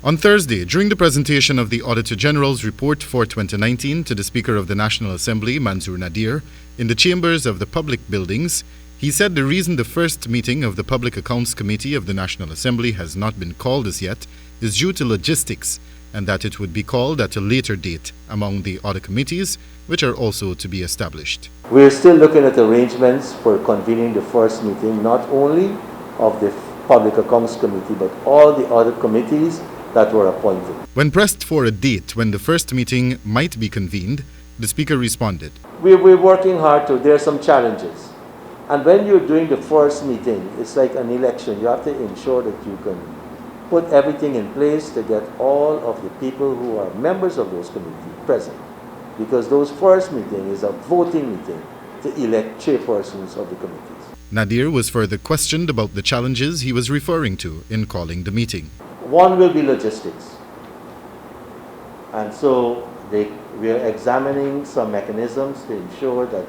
On Thursday, during the presentation of the Auditor General's report for 2019 to the Speaker of the National Assembly, Manzoor Nadir, in the chambers of the public buildings, he said the reason the first meeting of the Public Accounts Committee of the National Assembly has not been called as yet is due to logistics, and that it would be called at a later date among the other committees, which are also to be established. We're still looking at arrangements for convening the first meeting, not only of the Public Accounts Committee, but all the other committees that were appointed. When pressed for a date when the first meeting might be convened, the Speaker responded, We're working hard there are some challenges. And when you're doing the first meeting, it's like an election. You have to ensure that you can put everything in place to get all of the people who are members of those committees present. Because those first meeting is a voting meeting to elect chairpersons of the committees. Nadir was further questioned about the challenges he was referring to in calling the meeting. One will be logistics. And so we're examining some mechanisms to ensure that,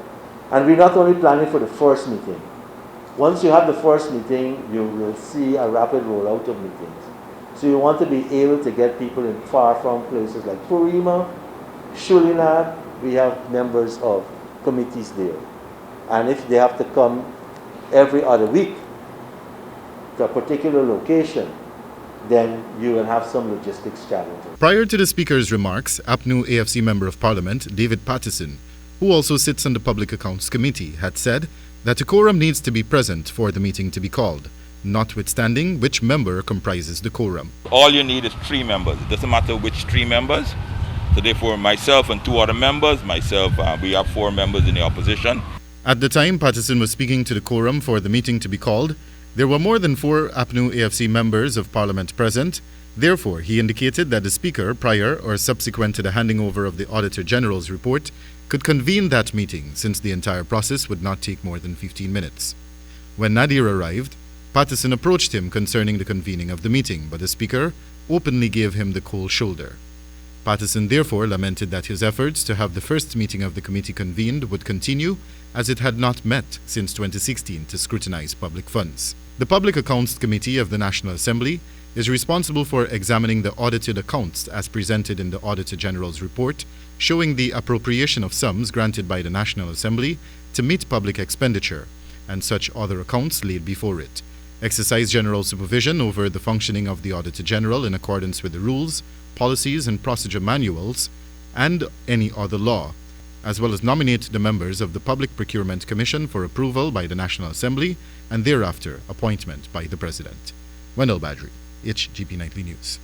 and we're not only planning for the first meeting. Once you have the first meeting, you will see a rapid rollout of meetings. So you want to be able to get people in far-flung places like Purima, Shulinat. We have members of committees there. And if they have to come every other week to a particular location, then you will have some logistics challenges. Prior to the Speaker's remarks, APNU AFC Member of Parliament David Patterson, who also sits on the Public Accounts Committee, had said that a quorum needs to be present for the meeting to be called, notwithstanding which member comprises the quorum. All you need is 3 members. It doesn't matter which 3 members. So therefore, myself and 2 other members, we have 4 members in the opposition. At the time Patterson was speaking to the quorum for the meeting to be called, there were more than 4 APNU AFC members of Parliament present. Therefore, he indicated that the Speaker, prior or subsequent to the handing over of the Auditor General's report, could convene that meeting, since the entire process would not take more than 15 minutes. When Nadir arrived, Patterson approached him concerning the convening of the meeting, but the Speaker openly gave him the cold shoulder. Patterson therefore lamented that his efforts to have the first meeting of the committee convened would continue, as it had not met since 2016 to scrutinize public funds. The Public Accounts Committee of the National Assembly is responsible for examining the audited accounts as presented in the Auditor General's report, showing the appropriation of sums granted by the National Assembly to meet public expenditure, and such other accounts laid before it. Exercise general supervision over the functioning of the Auditor General in accordance with the rules, policies and procedure manuals, and any other law, as well as nominate the members of the Public Procurement Commission for approval by the National Assembly and thereafter appointment by the President. Wendell Badrie, HGP Nightly News.